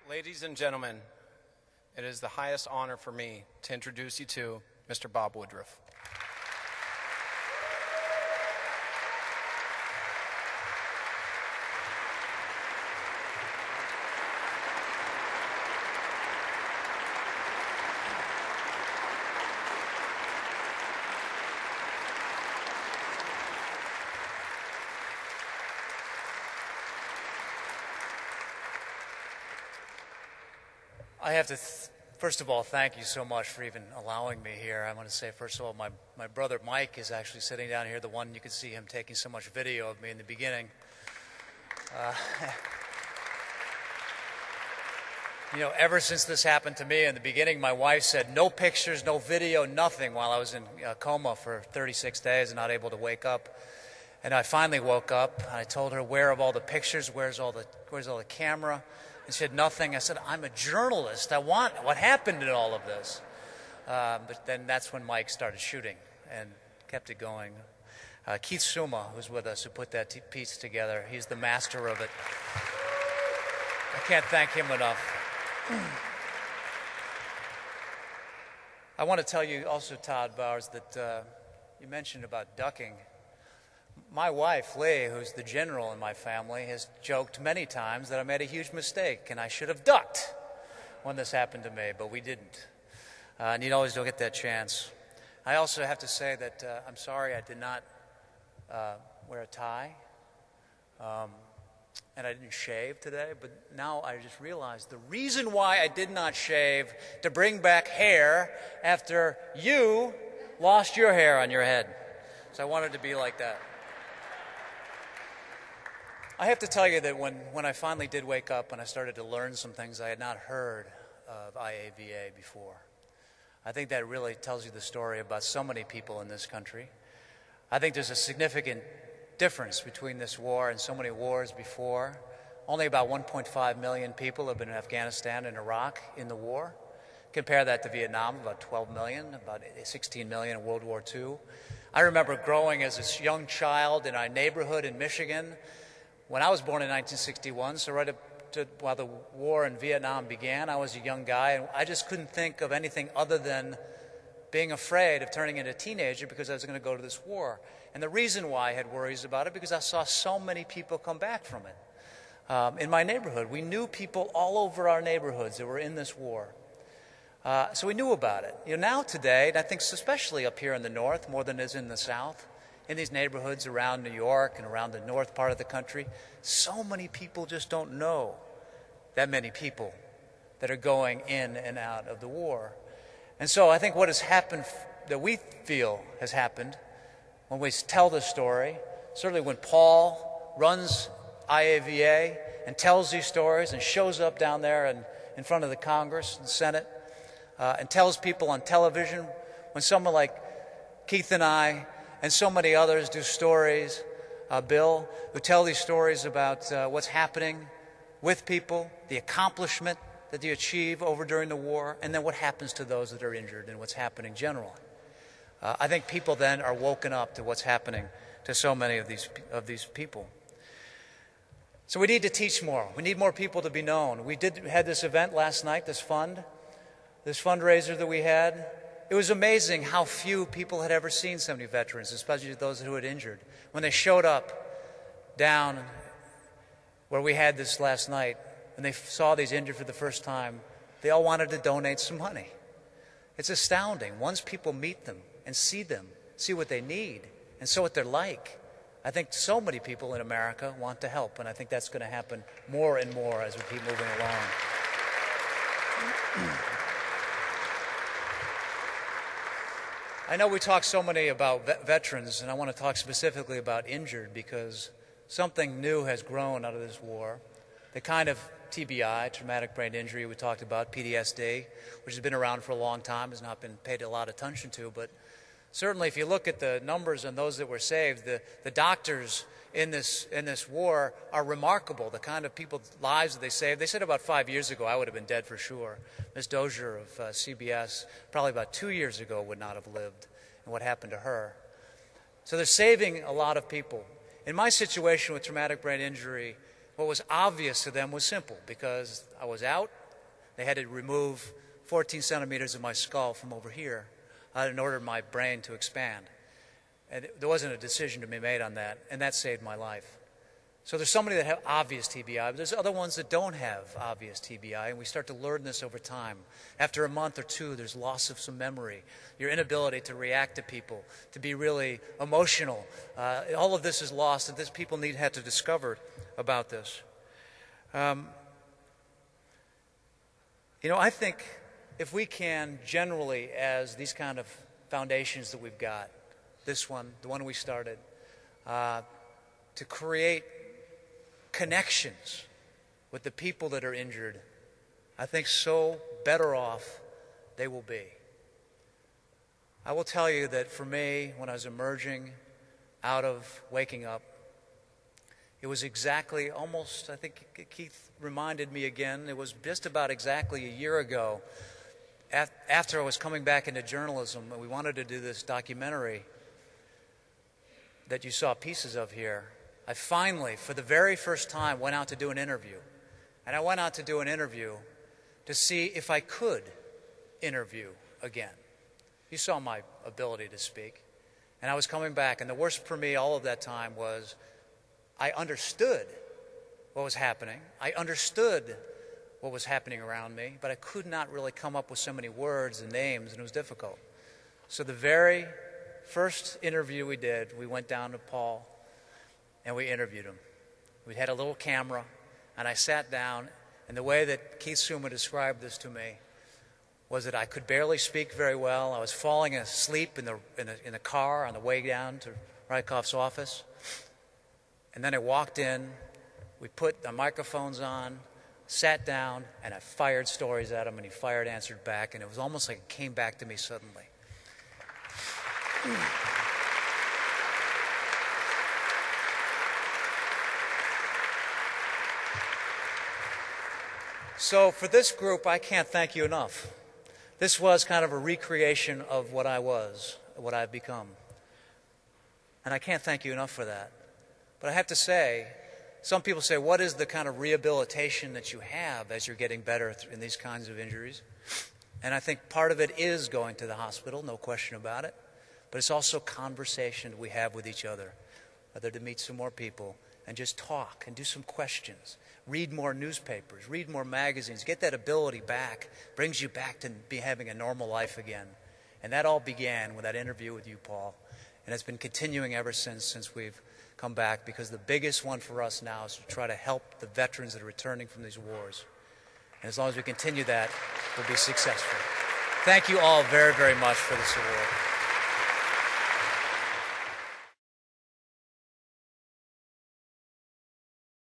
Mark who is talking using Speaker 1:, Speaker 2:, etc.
Speaker 1: Ladies and gentlemen, it is the highest honor for me to introduce you to Mr. Bob Woodruff.
Speaker 2: I have to, first of all, thank you so much for even allowing me here. I want to say, first of all, my brother Mike is actually sitting down here, the one you can see him taking so much video of me in the beginning. You know, ever since this happened to me in the beginning, my wife said no pictures, no video, nothing while I was in a coma for 36 days and not able to wake up. And I finally woke up, and I told her, where are all the pictures, where's all the camera? And she said, nothing. I said, I'm a journalist. What happened in all of this? But then that's when Mike started shooting and kept it going. Keith Suma, who's with us, who put that piece together, he's the master of it. I can't thank him enough. I want to tell you also, Todd Bowers, that you mentioned about ducking. My wife, Lee, who's the general in my family, has joked many times that I made a huge mistake and I should have ducked when this happened to me, but we didn't. And you always don't get that chance. I also have to say that I'm sorry I did not wear a tie, and I didn't shave today, but now I just realized the reason why I did not shave to bring back hair after you lost your hair on your head. So I wanted to be like that. I have to tell you that when I finally did wake up and I started to learn some things I had not heard of IAVA before, I think that really tells you the story about so many people in this country. I think there's a significant difference between this war and so many wars before. Only about 1.5 million people have been in Afghanistan and Iraq in the war. Compare that to Vietnam, about 12 million, about 16 million in World War II. I remember growing as a young child in our neighborhood in Michigan. When I was born in 1961, so right up to while the war in Vietnam began, I was a young guy, and I just couldn't think of anything other than being afraid of turning into a teenager because I was going to go to this war. And the reason why I had worries about it, because I saw so many people come back from it. In my neighborhood, we knew people all over our neighborhoods that were in this war. So we knew about it. You know, now today, and I think especially up here in the north, more than is in the south, in these neighborhoods around New York and around the north part of the country, so many people just don't know that many people that are going in and out of the war. And so I think what has happened, that we feel has happened, when we tell the story, certainly when Paul runs IAVA and tells these stories and shows up down there and in front of the Congress and Senate and tells people on television, when someone like Keith and I and so many others do stories, Bill, who tell these stories about what's happening with people, the accomplishment that they achieve over during the war, and then what happens to those that are injured and what's happening generally. I think people then are woken up to what's happening to so many of these people. So we need to teach more. We need more people to be known. We had this event last night, this fundraiser that we had. It was amazing how few people had ever seen so many veterans, especially those who had injured. When they showed up down where we had this last night, and they saw these injured for the first time, they all wanted to donate some money. It's astounding. Once people meet them and see what they need, and so what they're like, I think so many people in America want to help, and I think that's going to happen more and more as we keep moving along. I know we talk so many about veterans, and I want to talk specifically about injured because something new has grown out of this war. The kind of TBI, traumatic brain injury we talked about, PTSD, which has been around for a long time, has not been paid a lot of attention to, but certainly if you look at the numbers and those that were saved, the doctors in this war are remarkable, the kind of people's lives that they saved. They said about 5 years ago I would have been dead for sure. Ms. Dozier of CBS, probably about 2 years ago, would not have lived, and what happened to her. So they're saving a lot of people. In my situation with traumatic brain injury, What was obvious to them was simple, because I was out. They had to remove 14 centimeters of my skull from over here in order for my brain to expand. And there wasn't a decision to be made on that, and that saved my life. So there's somebody that have obvious TBI, but there's other ones that don't have obvious TBI, and we start to learn this over time. After a month or two, there's loss of some memory, your inability to react to people, to be really emotional. All of this is lost, and people have to discover about this. I think if we can generally, as these kind of foundations that we've got, this one, the one we started, to create connections with the people that are injured, I think so better off they will be. I will tell you that for me, when I was emerging out of waking up, it was exactly almost, I think Keith reminded me again, it was just about exactly a year ago, after I was coming back into journalism, and we wanted to do this documentary that you saw pieces of here. I finally, for the very first time, went out to do an interview. And I went out to do an interview to see if I could interview again. You saw my ability to speak. And I was coming back, and the worst for me all of that time was I understood what was happening. I understood what was happening around me, but I could not really come up with so many words and names, and it was difficult. So the very first interview we did, we went down to Paul, and we interviewed him. We had a little camera, and I sat down, and the way that Keith Suma described this to me was that I could barely speak very well. I was falling asleep in the car on the way down to Rykoff's office. And then I walked in, we put the microphones on, sat down, and I fired stories at him, and he answered back, and it was almost like it came back to me suddenly. So for this group, I can't thank you enough. This was kind of a recreation of what I was, what I've become. And I can't thank you enough for that. But I have to say, some people say, what is the kind of rehabilitation that you have as you're getting better in these kinds of injuries? And I think part of it is going to the hospital, no question about it. But it's also conversation we have with each other, whether to meet some more people and just talk and do some questions. Read more newspapers, read more magazines, get that ability back, brings you back to be having a normal life again. And that all began with that interview with you, Paul. And it's been continuing ever since we've come back, because the biggest one for us now is to try to help the veterans that are returning from these wars. And as long as we continue that, we'll be successful. Thank you all very, very much for this award.